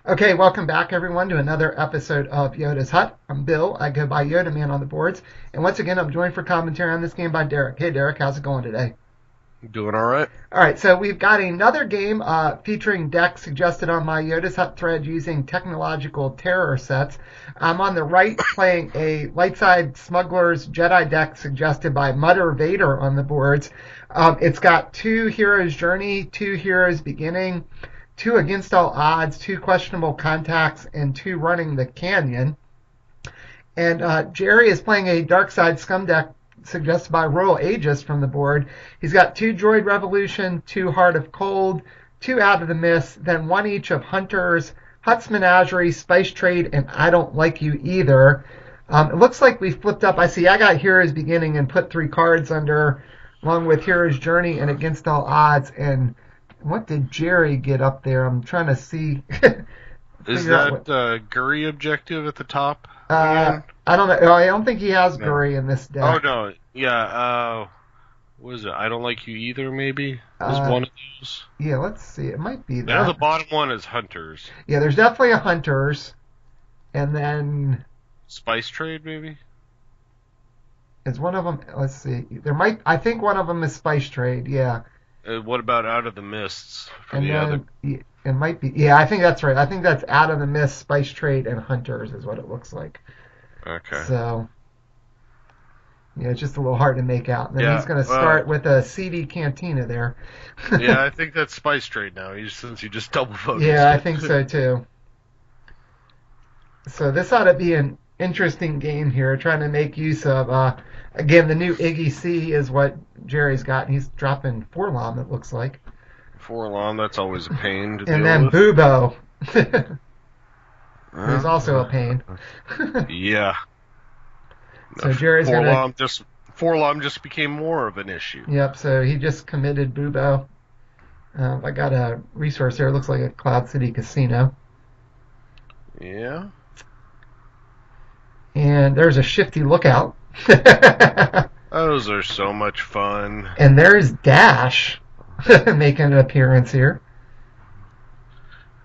Okay, welcome back everyone to another episode of Yoda's Hut. I'm Bill. I go by Yodaman on the boards. And once again, I'm joined for commentary on this game by Derek. Hey Derek, how's it going today? Doing all right. All right, so we've got another game featuring decks suggested on my Yoda's Hut thread using technological terror sets. I'm on the right playing a Lightside Smugglers Jedi deck suggested by Mutter Vader on the boards. It's got two Heroes Journey, two Heroes Beginning, two Against All Odds, two Questionable Contacts, and two Running the Canyon. And Jerry is playing a Darkside Scum deck suggested by Royal Aegis from the board. He's got two Droid Revolution, two Heart of Cold, two Out of the Mist, then one each of Hunters, Hutt's Menagerie, Spice Trade, and I Don't Like You Either. It looks like we flipped up. I see I got Heroes Beginning and put three cards under, along with Heroes Journey and Against All Odds. And what did Jerry get up there? I'm trying to see. Is that Guri objective at the top Uh, again? I don't know. I don't think he has No. Guri in this Oh deck. no, yeah. What is it? I don't like you either. Maybe was Uh, one of those. yeah, let's see. It might be Now the that. bottom one is Hunters. Yeah, there's definitely a Hunters, and then Spice Trade maybe. is one of them. Let's see. There might. I think one of them is Spice Trade. Yeah, What about Out of the Mists for and the other? then it might be. Yeah, I think that's right. I think that's Out of the Mist, Spice Trade, and Hunters is what it looks like. Okay. So yeah, it's just a little hard to make out. And then Yeah. he's going to start with a CD Cantina there. Yeah, I think that's Spice Trade now. Since you just double focused. Yeah, I think so too. So this ought to be an interesting game here, trying to make use of, again, the new Iggy C is what Jerry's got, and he's dropping Forlom, it looks like. Forlom, that's always a pain to And deal then with. Bubo, who's Uh, also a pain. Yeah. So Jerry's going to... Forlom just became more of an issue. Yep, so he just committed Bubo. I got a resource there, it looks like a Cloud City Casino. Yeah. And there's a Shifty Lookout. Those are so much fun. And there's Dash making an appearance here.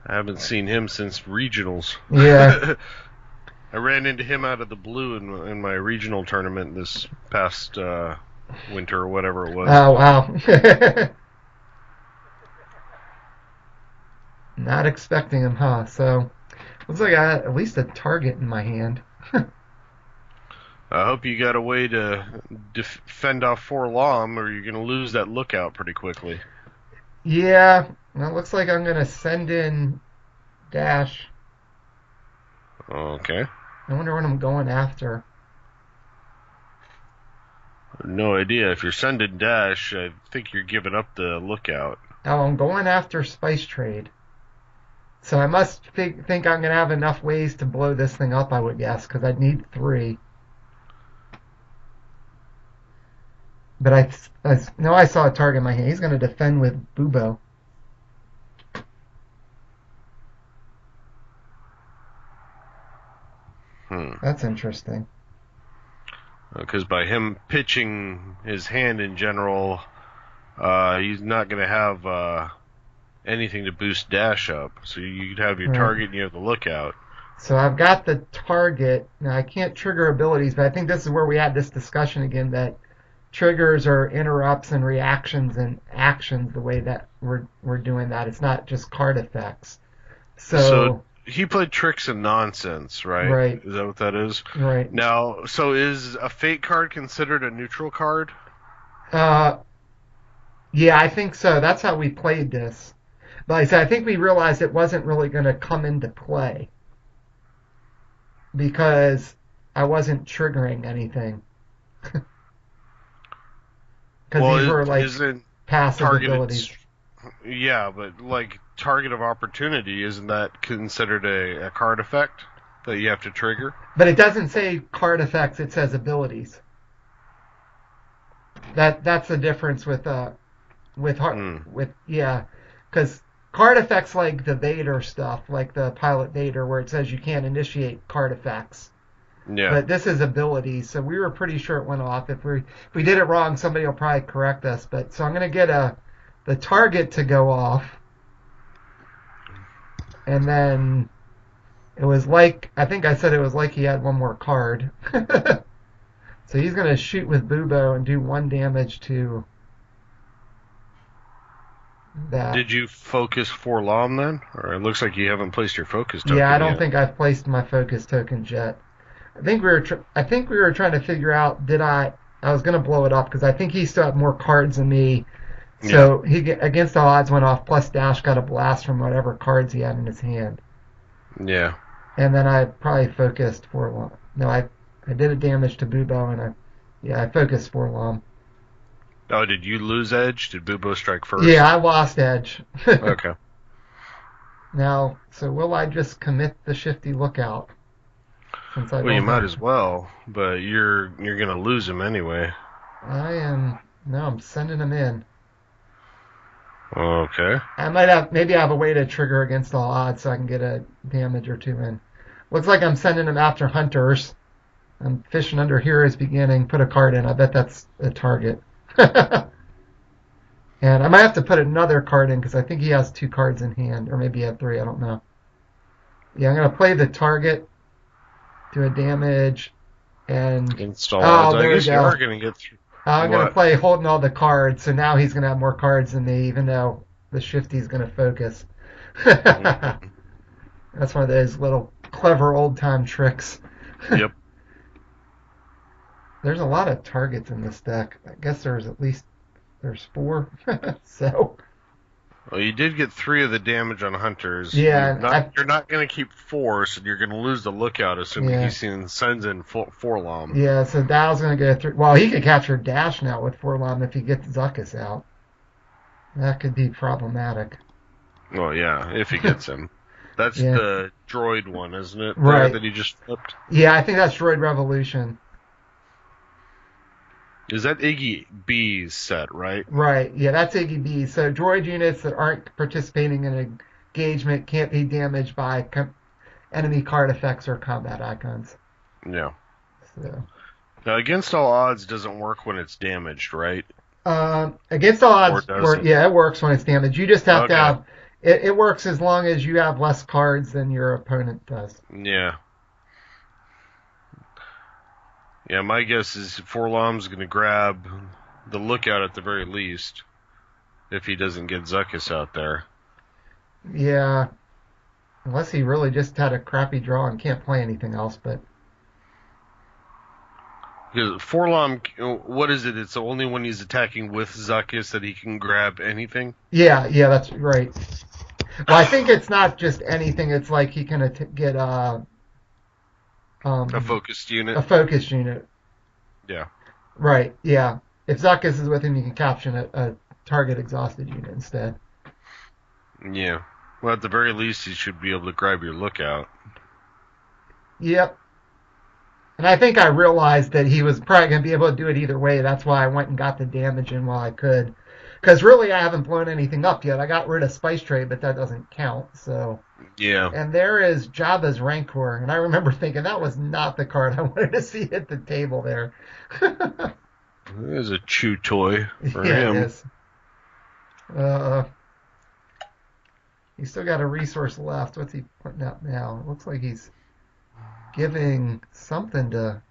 I haven't seen him since regionals. Yeah. I ran into him out of the blue in my regional tournament this past winter or whatever it was. Oh, wow. Not expecting him, huh? So, looks like I got at least a target in my hand. I hope you got a way to fend off Forlom, or you're going to lose that lookout pretty quickly. Yeah, well, it looks like I'm going to send in Dash. Okay. I wonder what I'm going after. No idea. If you're sending Dash, I think you're giving up the lookout. Oh, I'm going after Spice Trade. So I must think I'm going to have enough ways to blow this thing up, I would guess, because I'd need three. But I know I saw a target in my hand. He's going to defend with Bubo. That's interesting. Because by him pitching his hand in general, he's not going to have anything to boost Dash up. So you'd have your Right. target and you have the lookout. So I've got the target. Now I can't trigger abilities, but I think this is where we had this discussion again that triggers are interrupts and reactions and actions the way that we're doing that. It's not just card effects. So he played Tricks and Nonsense, right? Right. Is that what that is? Right. Now, so is a Fate card considered a neutral card? Yeah, I think so. That's how we played this. But like I said, I think we realized it wasn't really going to come into play because I wasn't triggering anything. Because these were like isn't passive targeted? abilities. Yeah, but like Target of Opportunity, isn't that considered a card effect that you have to trigger? But it doesn't say card effects, it says abilities. That's the difference with yeah, because card effects like the Vader stuff, like the Pilot Vader, where it says you can't initiate card effects. Yeah. But this is abilities, so we were pretty sure it went off. If we did it wrong, somebody will probably correct us. But so I'm gonna get the target to go off. And then it was like, I think I said it was like he had one more card. So he's going to shoot with Bubo and do 1 damage to that. Did you focus for Lom then? Or it looks like you haven't placed your focus Yeah, I token don't yet. think I've placed my focus tokens yet. I think we were trying to figure out, I was going to blow it up because I think he still had more cards than me. Yeah. So he against all odds went off. Plus Dash got a blast from whatever cards he had in his hand. Yeah. And then I probably focused for Lom. No, I did a damage to Bubo and I focused for Lom. Oh, did you lose edge? Did Bubo strike Yeah, first? I lost edge. Okay. Now, so will I just commit the Shifty Lookout since I Well, you don't might have? as well, but you're gonna lose him anyway. I am. No, I'm sending him in. Okay. I might have, maybe I have a way to trigger against all odds so I can get a damage or two in. Looks like I'm sending him after Hunters. I'm fishing under Heroes Beginning, put a card in. I bet that's a target. And I might have to put another card in because I think he has 2 cards in hand, or maybe he had 3. I don't know. Yeah, I'm gonna play the target, do a damage, and Install odds. oh, I there we guess you go. are gonna get through. I'm gonna What? play holding all the cards, so now he's gonna have more cards than me, even though the Shifty's gonna focus. Mhm. That's one of those little clever old time tricks. Yep. There's a lot of targets in this deck. I guess there's 4. So Well, you did get 3 of the damage on Hunters. yeah, You're not gonna keep 4, so you're gonna lose the lookout, assuming yeah, sends in 4 yeah. So Dow's gonna go through. Well, he could capture Dash now with Forlom if he gets Zuckus out. That could be problematic. Well, yeah, if he gets him. That's Yeah, the droid one, isn't it? There right. that he just flipped. Yeah, I think that's Droid Revolution. Is that Iggy B's set, right? Right. Yeah, that's Iggy B. So droid units that aren't participating in engagement can't be damaged by enemy card effects or combat icons. Yeah. So, Now, against all odds doesn't work when it's damaged, right? against all Or odds, does it? yeah, it works when it's damaged. You just have to Okay. have it works as long as you have less cards than your opponent does. Yeah. Yeah, my guess is Forlom's going to grab the lookout at the very least if he doesn't get Zuckus out there. Yeah, unless he really just had a crappy draw and can't play anything else. But Because Forlom, what is it? It's only when he's attacking with Zuckus that he can grab anything? yeah, that's right. Well, I think it's not just anything. It's like he can get A focused unit? a focus unit. Yeah. Right. Yeah. If Zuckus is with him, you can caption a target exhausted unit instead. Yeah. Well, at the very least, he should be able to grab your lookout. Yep. And I think I realized that he was probably going to be able to do it either way. That's why I went and got the damage in while I could. Because really, I haven't blown anything up yet. I got rid of Spice Trade, but that doesn't count. So, Yeah. and there is Jabba's Rancor, and I remember thinking that was not the card I wanted to see at the table there. There's a chew toy for Yeah, it him. is. He's still got a resource left. What's he putting out now? It looks like he's giving something to.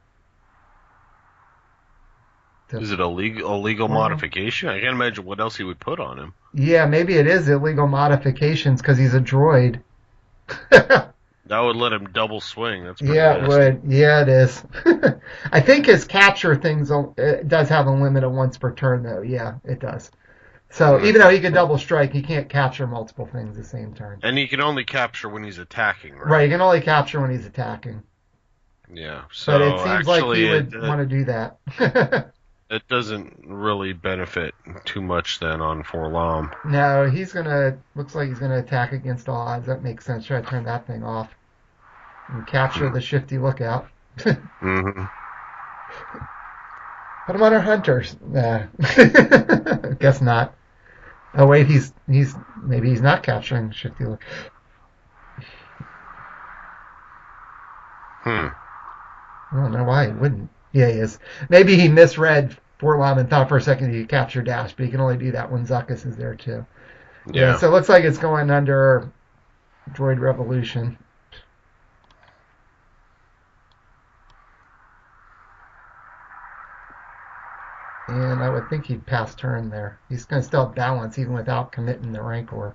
Is it a legal modification? I can't imagine what else he would put on him. Yeah, maybe it is illegal modifications because he's a droid. That would let him double swing. That's pretty Yeah, it nasty. would. Yeah, it is. I think his capture things it does have a limit of once per turn, though. Yeah, it does. So even though he can double strike, he can't capture multiple things the same turn. And he can only capture when he's attacking, right? Right, he can only capture when he's attacking. Yeah. But it So seems like actually, he would want to do that. it doesn't really benefit too much then on Forlom. No, looks like he's gonna attack against all odds. That makes sense. Try to turn that thing off and capture the Shifty Lookout. Mm-hmm. Put him on our hunters. Nah. Guess not. Oh wait, maybe he's not capturing Shifty Lookout. I don't know why he wouldn't. Yeah, he is. Maybe he misread Forlom and thought for a second he could capture Dash, but he can only do that when Zuckus is there too. Yeah, Yeah. so it looks like it's going under Droid Revolution. And I would think he'd pass turn there. He's going to still have balance even without committing the Rancor.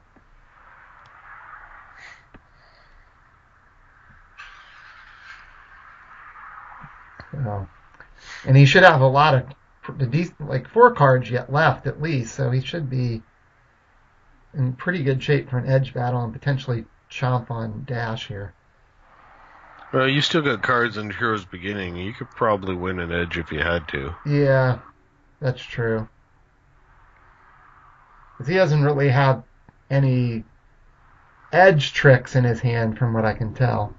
So, and he should have a lot of, like 4 cards yet left at least, so he should be in pretty good shape for an edge battle and potentially chomp on Dash here. Well, you still got cards in Hero's Beginning. You could probably win an edge if you had to. Yeah, that's true. Because he doesn't really have any edge tricks in his hand from what I can tell.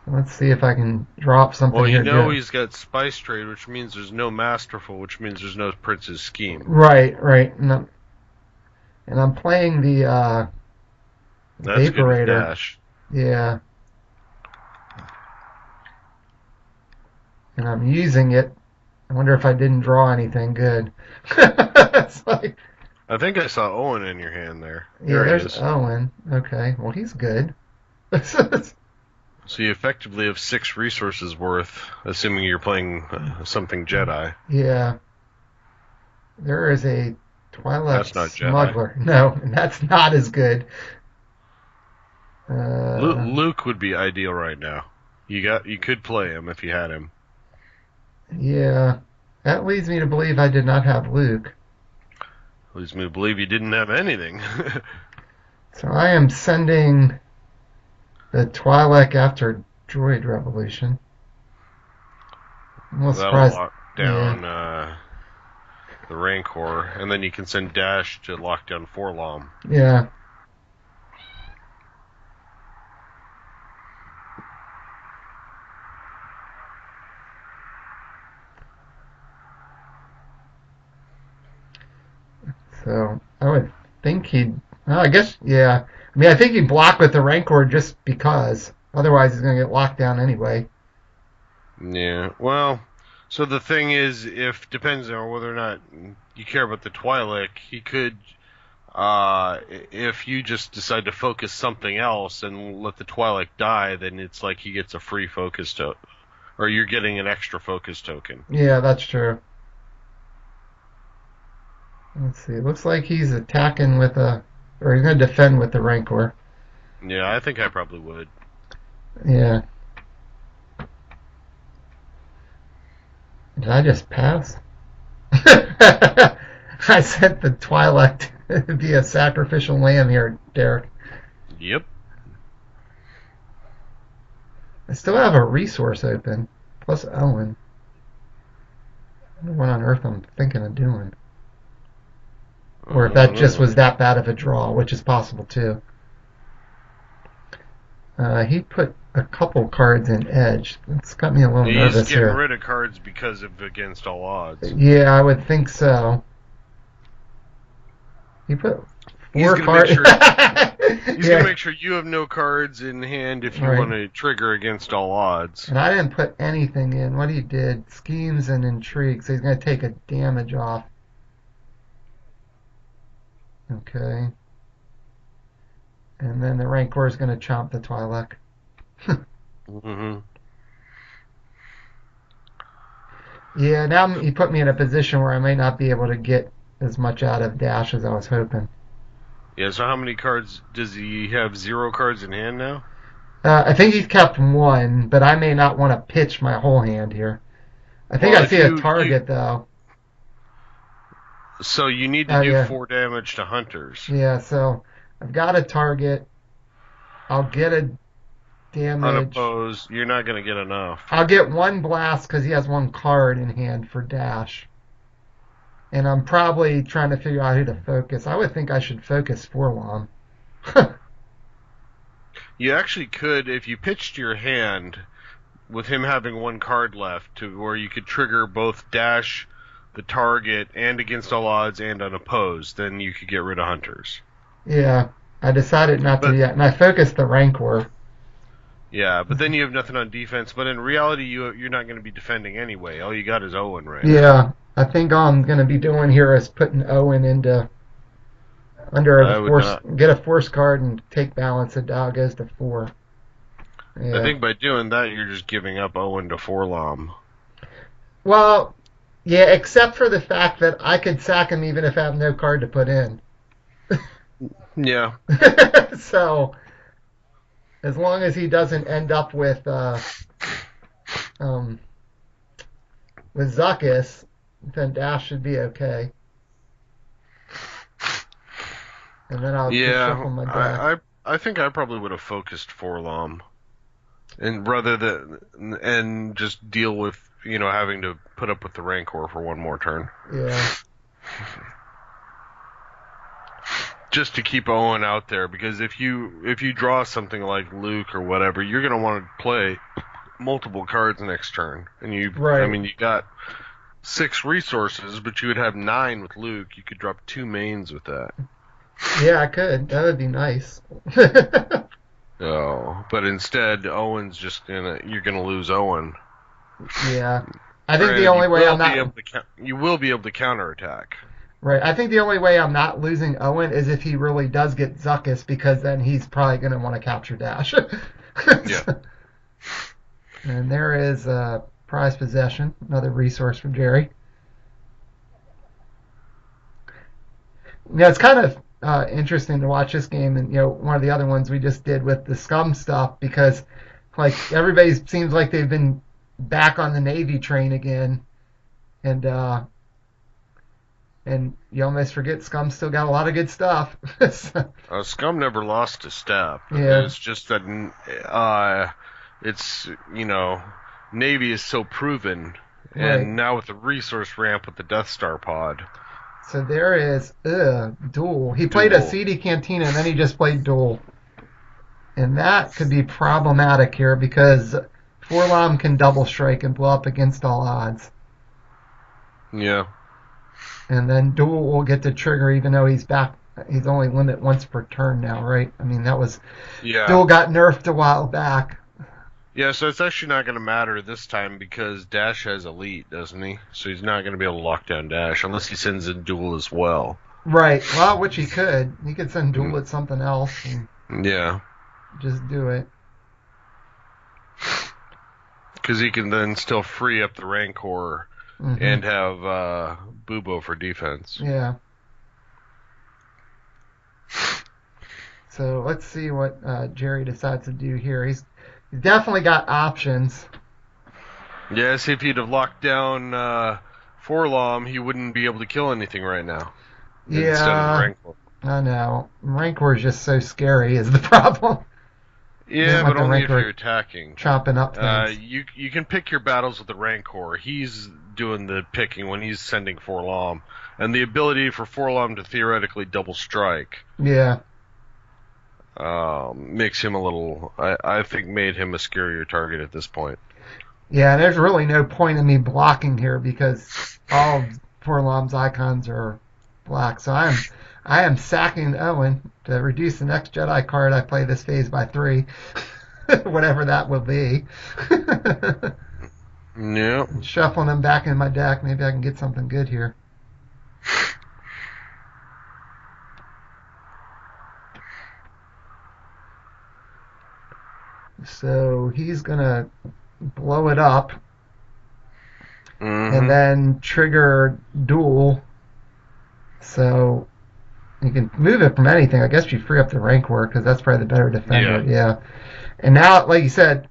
Let's see if I can drop something well, here. Well, he's got Spice Trade, which means there's no Masterful, which means there's no Prince's Scheme. Right. And I'm playing the That's Vaporator. Good Dash. Yeah. And I'm using it. I wonder if I didn't draw anything good. It's like, I think I saw Owen in your hand there. Yeah, there's Owen. Okay, well, he's good. So you effectively have 6 resources worth, assuming you're playing something Jedi. Yeah. There is a Twilight Smuggler. Jedi. No, and that's not as good. Luke would be ideal right now. You could play him if you had him. Yeah. That leads me to believe I did not have Luke. Leads me to believe you didn't have anything. So I am sending the Twi'lek after Droid Revolution. I'm That'll lock down the Rancor, and then you can send Dash to lock down 4-Lom. Yeah. So I would think he'd. Well, I guess, yeah. I mean, I think he'd block with the Rancor just because. Otherwise, he's going to get locked down anyway. Yeah. Well, so the thing is, depends on whether or not you care about the Twi'lek, he could, if you just decide to focus something else and let the Twi'lek die, then it's like he gets a free focus token, or you're getting an extra focus token. Yeah, that's true. Let's see. It looks like he's attacking with or he's going to defend with the Rancor. Yeah, I think I probably would. Yeah. Did I just pass? I sent the Twi'lek to be a sacrificial lamb here, Derek. Yep. I still have a resource open, plus Owen. I wonder what on earth I'm thinking of doing. Or if that just was that bad of a draw, which is possible too. He put a couple cards in edge. It's got me a little nervous here. He's getting rid of cards because of against all odds. Yeah, I would think so. He put 4 cards. He's going to make sure you have no cards in hand if you want to trigger against all odds. And I didn't put anything in. What he did, schemes and intrigue, so he's going to take a damage off. Okay. And then the Rancor is going to chomp the Twi'lek. Mm-hmm. Yeah, now he put me in a position where I may not be able to get as much out of Dash as I was hoping. Yeah, so how many cards does he have? 0 cards in hand now? I think he's kept 1, but I may not want to pitch my whole hand here. I think I see a target, though. So you need to do 4 damage to hunters. Yeah, so I've got a target. I'll get a damage. Unopposed, you're not going to get enough. I'll get 1 blast because he has 1 card in hand for Dash. And I'm probably trying to figure out who to focus. I would think I should focus 4-Lom. You actually could, if you pitched your hand with him having 1 card left, to where you could trigger both Dash, the target, and against all odds and unopposed, then you could get rid of hunters. Yeah, I decided not to yet, and I focused the Rancor. Yeah, but then you have nothing on defense. But in reality, you're not going to be defending anyway. All you got is Owen right now. Yeah, I think all I'm going to be doing here is putting Owen into Under the I would force, not. get a force card and take balance, and Dow goes to 4. I Yeah. think by doing that, you're just giving up Owen to Forlom. Well, yeah, except for the fact that I could sack him even if I have no card to put in. Yeah. So as long as he doesn't end up um, with Zuckus, then Dash should be okay. And then I'll just Yeah. shuffle my deck. I think I probably would have focused Forlom, and rather than and just deal with having to put up with the Rancor for one more turn, Yeah. just to keep Owen out there. Because if you draw something like Luke or whatever, you're gonna want to play multiple cards next turn, and I Right. mean, you got 6 resources, but you would have 9 with Luke. You could drop 2 mains with that. Yeah, I could. That would be nice. Oh, but instead, you're gonna lose Owen. Yeah. I think the Granted, only way I'm not you will be able to counterattack. right. I think the only way I'm not losing Owen is if he really does get Zuckus, because then he's probably going to want to capture Dash. Yeah. And there is prize possession, another resource for Jerry. Yeah, it's kind of interesting to watch this game, and one of the other ones we just did with the Scum stuff, because like everybody seems like they've been back on the Navy train again, and you almost forget Scum still got a lot of good stuff. Scum never lost a step. Yeah. It's just that it's Navy is so proven, Right. and now with the resource ramp with the Death Star pod. So there is Duel. He played a Duel. CD Cantina, and then he just played Duel. And that could be problematic here, because Forlom can double strike and blow up against all odds. Yeah. And then Duel will get to trigger, even though he's back. He's only limit once per turn now, right? I mean, Yeah. Duel got nerfed a while back. Yeah, so it's actually not going to matter this time because Dash has Elite, doesn't he? So he's not going to be able to lock down Dash unless he sends in Duel as well. Right. Well, which he could. He could send Duel at something else and Yeah. just do it. Because he can then still free up the Rancor and have Bubo for defense. Yeah. So let's see what Jerry decides to do here. He's definitely got options. Yes, if he'd have locked down Forlom, he wouldn't be able to kill anything right now. Yeah. Instead of the Rancor. I know. Rancor is just so scary is the problem. Yeah, Like but the only if Rancor you're attacking. chopping up things. You can pick your battles with the Rancor. He's doing the picking when he's sending Forlom. And the ability for Forlom to theoretically double strike Yeah. makes him I think made him a scarier target at this point. Yeah, and there's really no point in me blocking here, because all of Forlom's icons are black. So I am sacking Owen to reduce the next Jedi card I play this phase by 3. Whatever that will be. Yeah. Shuffling them back in my deck. Maybe I can get something good here. So he's going to blow it up and then trigger Duel. So you can move it from anything. I guess you free up the Rancor, because that's probably the better defender. Yeah. And now, like you said,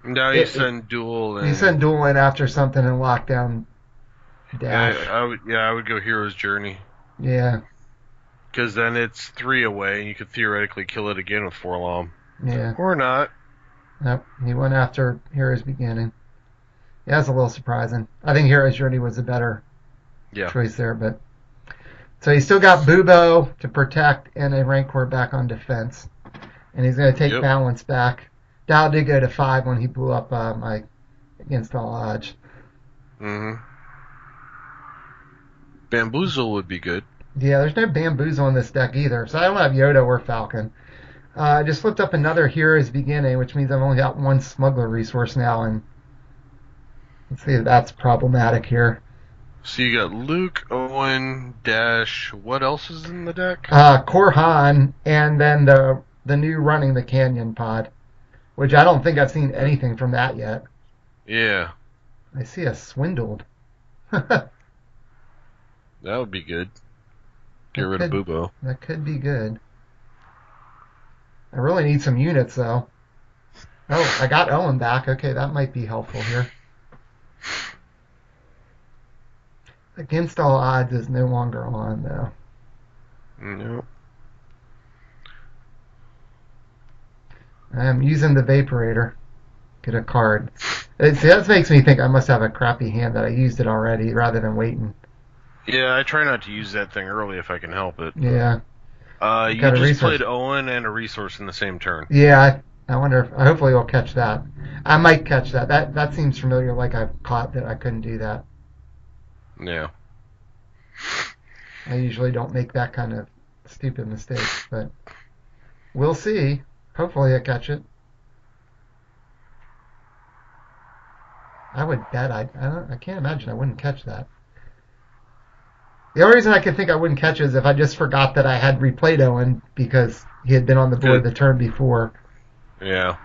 now you send Duel. You send Duel in after something and lock down Dash. I would go Hero's Journey. Yeah. Because then it's 3 away, and you could theoretically kill it again with Forlom. Yeah. Or not. Nope. He went after Hero's Beginning. Yeah, that's a little surprising. I think Hero's Journey was a better choice there, but so he's still got Bubo to protect and a Rancor back on defense, and he's going to take balance back. Dow did go to 5 when he blew up my Against All Odds. Bamboozle would be good. Yeah, there's no Bamboozle in this deck either, so I don't have Yoda or Falcon. I just flipped up another Hero's Beginning, which means I've only got one Smuggler resource now, and let's see if that's problematic here. So you got Luke, Owen, Dash. What else is in the deck? Korhan, and then the new running the canyon pod, which I don't think I've seen anything from that yet. Yeah, I see a swindled. that that would be good. Get rid of could Bubo. that could be good. I really need some units though. Oh, I got Owen back. Okay, that might be helpful here. Against all odds is no longer on though. Nope. I'm using the Vaporator. Get a card. That makes me think I must have a crappy hand that I used it already rather than waiting. Yeah, I try not to use that thing early if I can help it. Yeah. You Got a just resource. played Owen and a resource in the same turn. Yeah, I wonder if hopefully I'll catch that. I might catch that. That seems familiar. Like I've caught that I couldn't do that. Yeah. I usually don't make that kind of stupid mistake, but we'll see. Hopefully I catch it. I would bet I can't imagine I wouldn't catch that. The only reason I could think I wouldn't catch it is if I just forgot that I had replayed Owen because he had been on the board Good. the turn before. Yeah.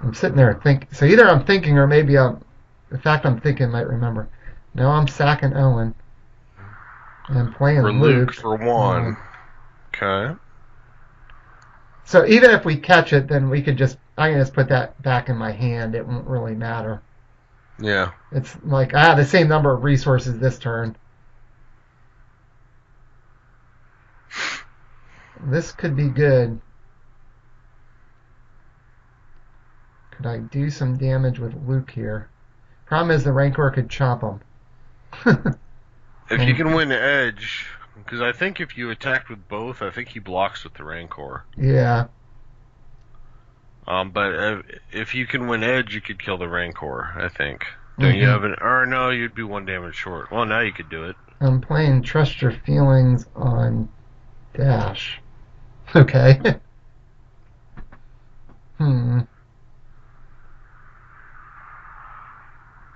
I'm sitting there thinking. So either I'm thinking or maybe the fact I'm thinking might remember. No, I'm sacking Owen and playing For Luke. for one. Okay. So even if we catch it, then I can just put that back in my hand. It won't really matter. Yeah. It's like I have the same number of resources this turn. This could be good. Could I do some damage with Luke here? Problem is the Rancor could chop him. If you can win Edge, because I think if you attacked with both, I think he blocks with the Rancor. Yeah. But if you can win Edge, you could kill the Rancor, I think. Don't you have an... Or no, you'd be 1 damage short. Well, now you could do it. I'm playing Trust Your Feelings on Dash. Okay.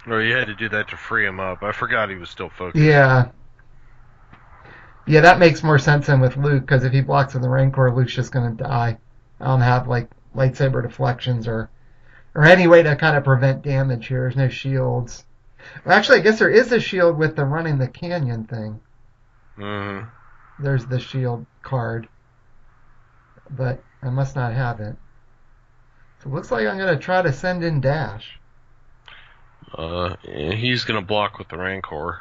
Or you had to do that to free him up. I forgot he was still focused. Yeah. Yeah, that makes more sense than with Luke, because if he blocks with the Rancor, Luke's just going to die. I don't have, like, lightsaber deflections or any way to kind of prevent damage here. There's no shields. Well, actually, I guess there is a shield with the running the canyon thing. Mm-hmm. There's the shield card. But I must not have it. So it looks like I'm going to try to send in Dash. He's going to block with the Rancor.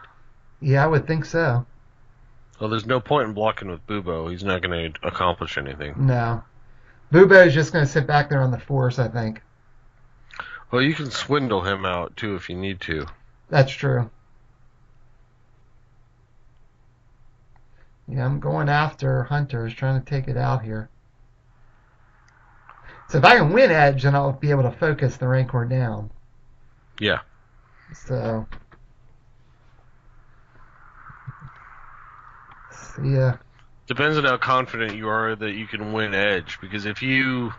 Yeah, I would think so. Well, there's no point in blocking with Bubo. He's not going to accomplish anything. No. Bubo is just going to sit back there on the Force, I think. Well, you can swindle him out, too, if you need to. That's true. Yeah, I'm going after Hunters, trying to take it out here. So if I can win Edge, then I'll be able to focus the Rancor down. Yeah. So... Yeah. Depends on how confident you are that you can win Edge, because if you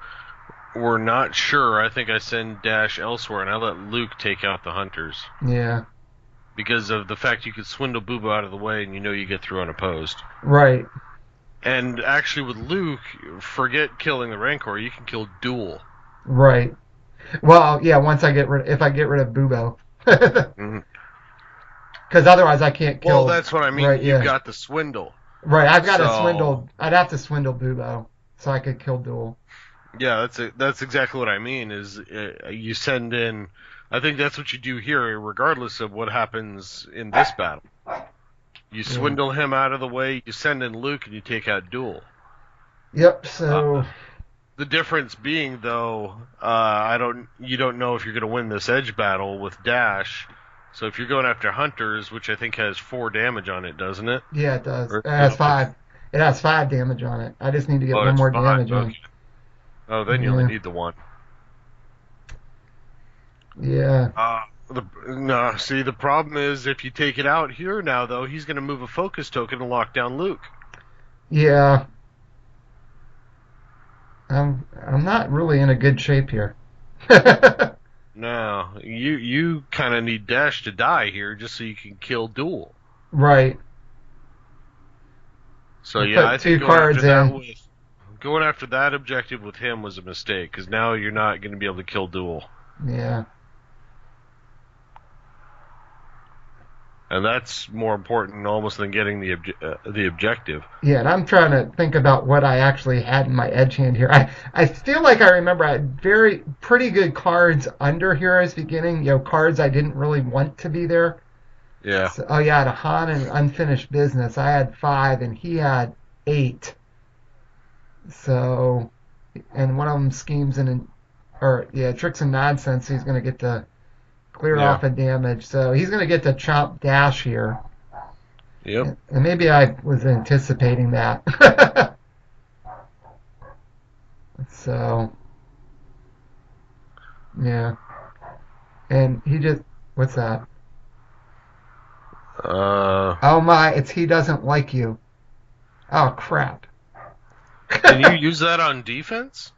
were not sure, I think I send Dash elsewhere and I let Luke take out the Hunters. Yeah. Because of the fact you could swindle Bubo out of the way and you know you get through unopposed. Right. And actually with Luke, forget killing the Rancor, you can kill dual. Right. Well, yeah, if I get rid of Bubo. Mm-hmm. Because otherwise I can't kill... Well, that's what I mean. Right, You've got the swindle. Right, I've got to swindle... I'd have to swindle Bubo so I could kill dual. Yeah, that's exactly what I mean, is you send in... I think that's what you do here, regardless of what happens in this battle. You swindle him out of the way, you send in Luke, and you take out dual. Yep, so... the difference being, though, you don't know if you're going to win this Edge battle with Dash. So if you're going after Hunters, which I think has 4 damage on it, doesn't it? Yeah, it does. It has 5. It has 5 damage on it. I just need to get one more damage on it. Oh, then you only need the 1. Yeah. See, the problem is if you take it out here now, though, he's going to move a focus token to lock down Luke. Yeah. I'm not really in a good shape here. No, you kind of need dash to die here just so you can kill duel. Right. So I yeah, put I think two cards in. going after that objective with him was a mistake because now you're not going to be able to kill duel, Yeah. and that's more important almost than getting the objective. Yeah, and I'm trying to think about what I actually had in my edge hand here. I feel like I remember I had pretty good cards under Heroes Beginning, cards I didn't really want to be there. Yeah, So, oh yeah, I had a Han and Unfinished Business. I had 5 and he had 8. So, and one of them schemes tricks and nonsense. So he's going to get to clear yeah, off a damage. So he's going to get to chomp dash here. yep. And maybe I was anticipating that. So, yeah. And what's that? Oh my, it's he doesn't like you. Oh crap. Can you use that on defense?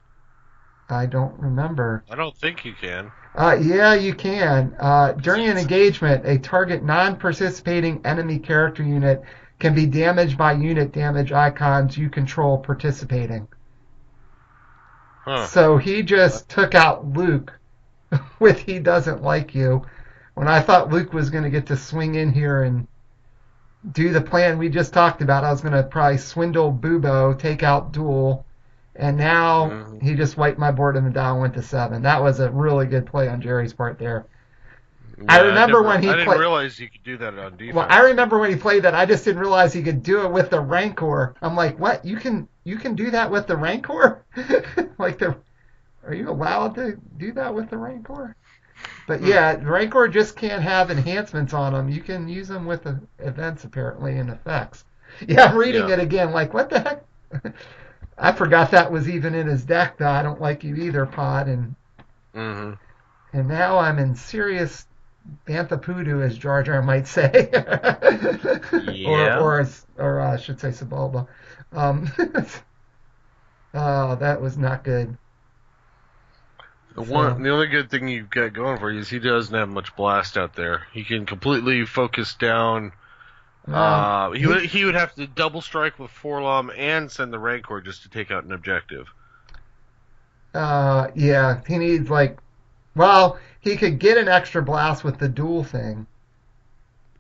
I don't remember. I don't think you can. Yeah, you can. During an engagement, a target non-participating enemy character unit can be damaged by unit damage icons you control participating. Huh. So he just took out Luke with he doesn't like you. When I thought Luke was going to get to swing in here and do the plan we just talked about, I was going to probably swindle Bubo, take out Duel, and now he just wiped my board and the down went to 7. That was a really good play on Jerry's part there. Yeah, I remember when he I didn't played. realize you could do that on defense. Well, I remember when he played that. I just didn't realize he could do it with the Rancor. I'm like, what? You can do that with the Rancor? Are you allowed to do that with the Rancor? But yeah, the Rancor just can't have enhancements on them. You can use them with events apparently and effects. Yeah, I'm reading it again. Like, what the heck? I forgot that was even in his deck. Though I don't like you either, Pod. And now I'm in serious Bantha Poodoo, as Jar Jar might say. Yeah. or I should say Sebulba. Oh, that was not good. The only good thing you've got going for you is he doesn't have much blast out there. He can completely focus down. He would have to double strike with Forlom and send the Rancor just to take out an objective. Yeah, he needs he could get an extra blast with the duel thing.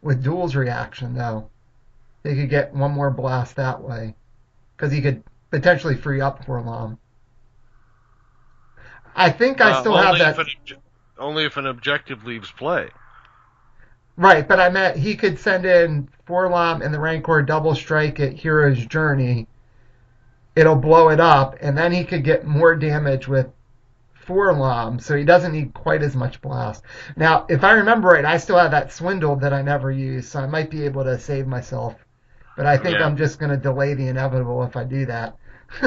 With Duel's reaction, though. He could get one more blast that way. Because he could potentially free up Forlom. I think I still have that. Only if an objective leaves play. Right, but I meant he could send in Forlom and the Rancor double strike at Hero's Journey. It'll blow it up, and then he could get more damage with Forlom, so he doesn't need quite as much blast. Now, if I remember right, I still have that Swindle that I never used, so I might be able to save myself. But I think I'm just going to delay the inevitable if I do that.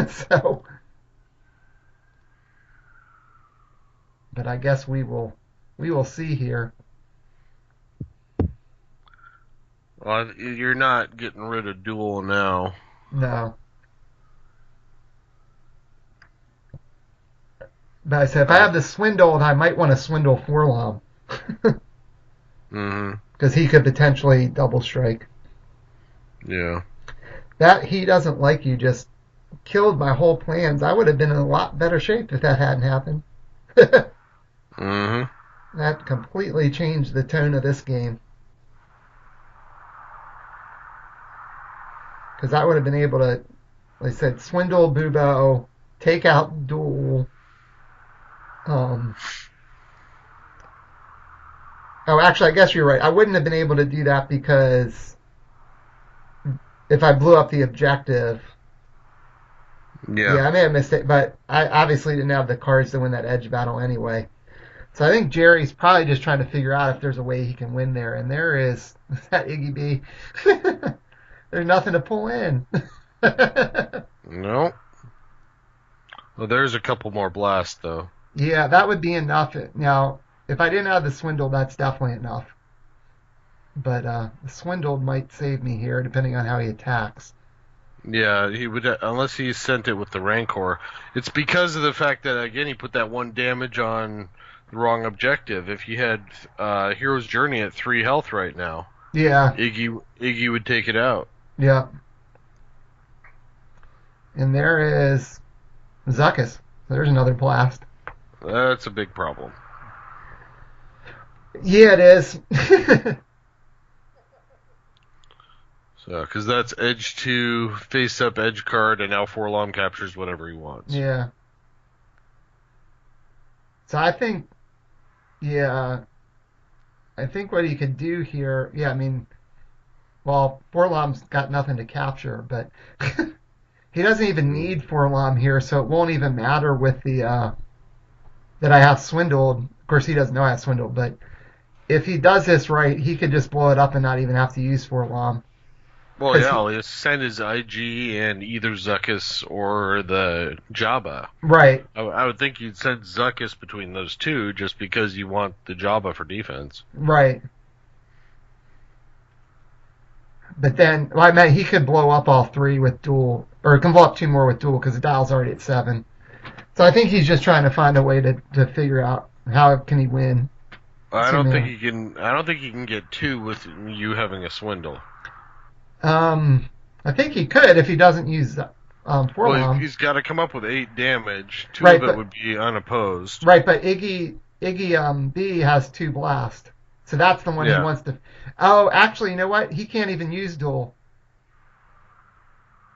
So, but I guess we will see here. Well, you're not getting rid of Duel now. No. But I said if I have the Swindle, I might want to swindle Forlom. Because he could potentially double strike. Yeah. That he doesn't like you just killed my whole plans. I would have been in a lot better shape if that hadn't happened. That completely changed the tone of this game. Because I would have been able to, like I said, swindle Bubo, take out Duel. Actually, I guess you're right. I wouldn't have been able to do that because if I blew up the objective. Yeah, I made a mistake, but I obviously didn't have the cards to win that edge battle anyway. So I think Jerry's probably just trying to figure out if there's a way he can win there, and there is. That Iggy B. There's nothing to pull in. No. Well, there's a couple more blasts, though. Yeah, that would be enough. Now, if I didn't have the Swindle, that's definitely enough. But the Swindle might save me here, depending on how he attacks. Yeah, he would, unless he sent it with the Rancor. It's because of the fact that, again, he put that 1 damage on the wrong objective. If you had Hero's Journey at 3 health right now, Yeah, Iggy would take it out. yeah. And there is Zuckus. There's another blast. That's a big problem. Yeah, it is. So, because that's edge 2, face up edge card, and now Forlom captures whatever he wants. Yeah. So I think, yeah, I think what he could do here, yeah, I mean, well, Forlom's got nothing to capture, but he doesn't even need Forlom here, so it won't even matter with the that I have swindled. Of course, he doesn't know I have swindled, but if he does this right, he could just blow it up and not even have to use Forlom. Well, yeah, I'll send his IG and either Zuckus or the Jabba. Right. I would think you'd send Zuckus between those two just because you want the Jabba for defense. Right. But then, well, I meant he could blow up all three with duel, or can blow up two more with duel because the dial's already at 7. So I think he's just trying to find a way to figure out how can he win. I don't think he can get 2 with you having a swindle. I think he could if he doesn't use Forlom. Well, he's got to come up with 8 damage. 2 right, of it would be unopposed. Right, but Iggy B has 2 blast. So that's the one he wants to. Oh, actually, you know what? He can't even use duel.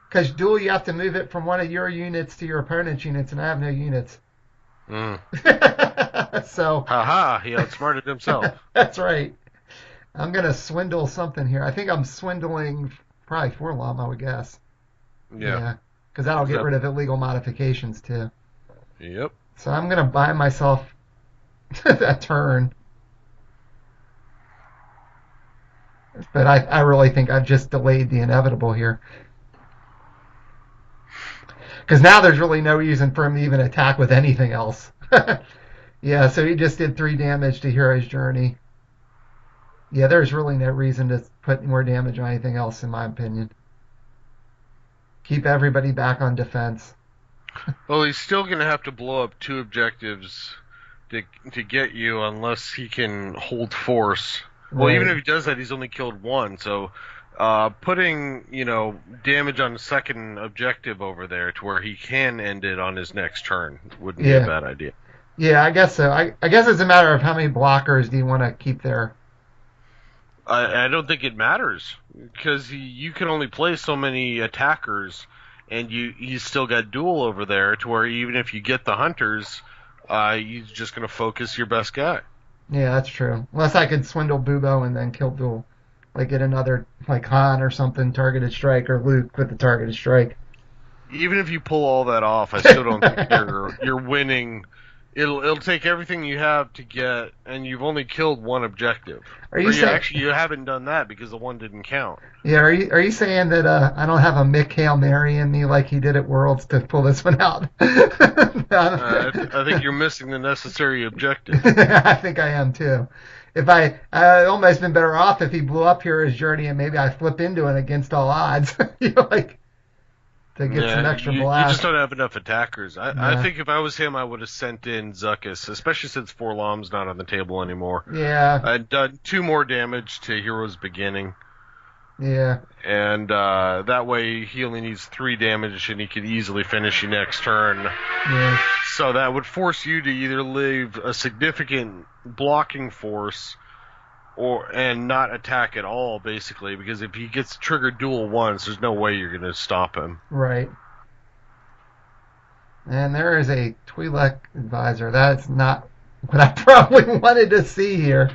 Because duel, you have to move it from one of your units to your opponent's units, and I have no units. So. Haha, he outsmarted himself. That's right. I'm going to swindle something here. I think I'm swindling probably Forlom, I would guess. Yeah. Because that'll get rid of illegal modifications, too. Yep. So I'm going to buy myself that turn. But I really think I've just delayed the inevitable here. Because now there's really no reason for him to even attack with anything else. Yeah, so he just did 3 damage to Hero's Journey. Yeah, there's really no reason to put more damage on anything else, in my opinion. Keep everybody back on defense. Well, he's still going to have to blow up 2 objectives to get you unless he can hold force. Well, even if he does that, he's only killed 1, so putting, damage on the second objective over there to where he can end it on his next turn wouldn't be a bad idea. Yeah, I guess so. I guess it's a matter of how many blockers do you want to keep there. I don't think it matters because you can only play so many attackers, and he's still got duel over there to where even if you get the hunters, he's just going to focus your best guy. Yeah, that's true. Unless I could swindle Bubo and then kill duel, like get another like Han or something targeted strike, or Luke with the targeted strike. Even if you pull all that off, I still don't think you're winning. It'll take everything you have to get, and you've only killed 1 objective. You haven't done that because the 1 didn't count. Yeah, are you saying that I don't have a Mick Hail Mary in me like he did at Worlds to pull this one out? I think you're missing the necessary objective. I think I am too. If I almost been better off if he blew up Hero's Journey and maybe I flip into it against all odds, to get some extra blast. You just don't have enough attackers. I think if I was him, I would have sent in Zuckus, especially since Forlom's not on the table anymore. Yeah. I'd done 2 more damage to Hero's Beginning. Yeah. And that way he only needs 3 damage and he could easily finish you next turn. Yeah. So that would force you to either leave a significant blocking force and not attack at all, basically, because if he gets triggered duel once, there's no way you're going to stop him. Right. And there is a Twi'lek advisor. That's not what I probably wanted to see here.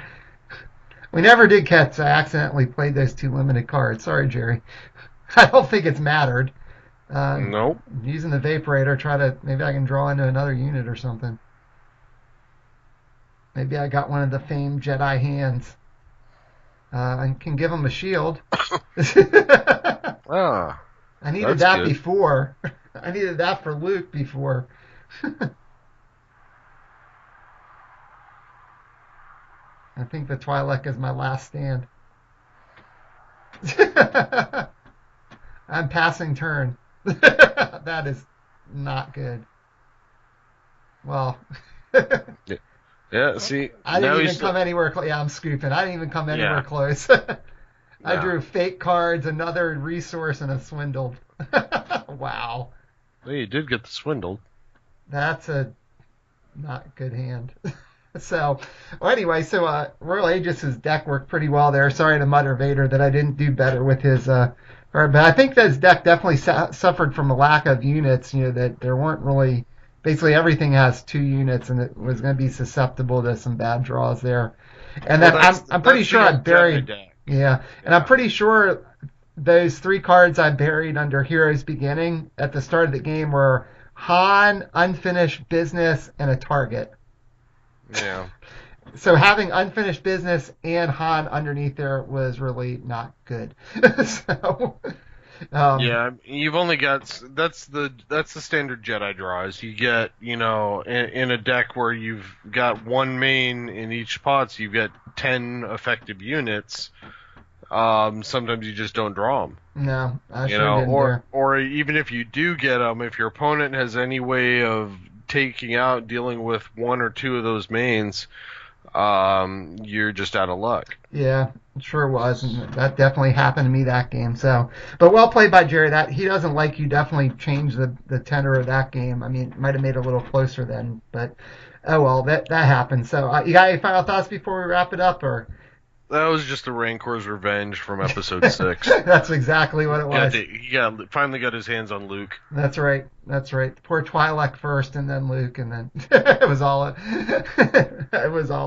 We never did catch. I accidentally played those 2 limited cards. Sorry, Jerry. I don't think it's mattered. Nope. Using the Vaporator, maybe I can draw into another unit or something. Maybe I got one of the famed Jedi hands. I can give him a shield. I needed that good. Before. I needed that for Luke before. I think the Twi'lek is my last stand. I'm passing turn. That is not good. Well. Yeah, see, I now didn't he's even come anywhere close. Yeah, I'm scooping. I didn't even come anywhere Yeah. close. I No. drew fake cards, another resource, and a swindled. Wow. Well, you did get the swindled. That's a not good hand. So, well, anyway, so Royal Aegis' deck worked pretty well there. Sorry to Mutter Vader that I didn't do better with his. But I think that his deck definitely suffered from a lack of units. That there weren't really. Basically, everything has 2 units, and it was going to be susceptible to some bad draws there. And Well, then I'm pretty that's sure the I old Jedi buried. deck. Yeah, and I'm Yeah. pretty sure those 3 cards I buried under Heroes Beginning at the start of the game were Han, Unfinished Business, and a Target. Yeah. So having Unfinished Business and Han underneath there was really not good. So, Yeah, you've only got that's the standard Jedi draws. You get, in a deck where you've got one main in each spots, you've got 10 effective units. Sometimes you just don't draw them. no, I sure didn't there. Or even if you do get them, if your opponent has any way of dealing with 1 or 2 of those mains, you're just out of luck. Yeah, it sure was, and that definitely happened to me that game. So, but well played by Jerry. That he doesn't like you. Definitely changed the tenor of that game. I mean, it might have made it a little closer then, but oh well, that happened. So, you got any final thoughts before we wrap it up, or? That was just the Rancor's revenge from episode 6. That's exactly what it was. Finally got his hands on Luke. That's right. That's right. Poor Twi'lek first, and then Luke, and then it was all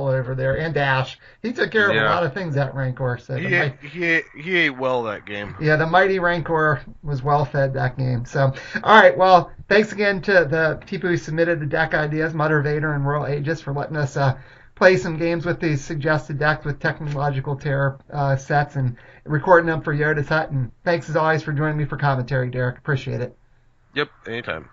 over there. And Dash, he took care of a lot of things that Rancor. So he ate well that game. yeah, the mighty Rancor was well fed that game. So all right, well, thanks again to the people who submitted the deck ideas, Mutter Vader and Royal Aegis, for letting us play some games with these suggested decks with technological terror sets and recording them for Yoda's Hut. And thanks as always for joining me for commentary, Derek. Appreciate it. Yep, anytime.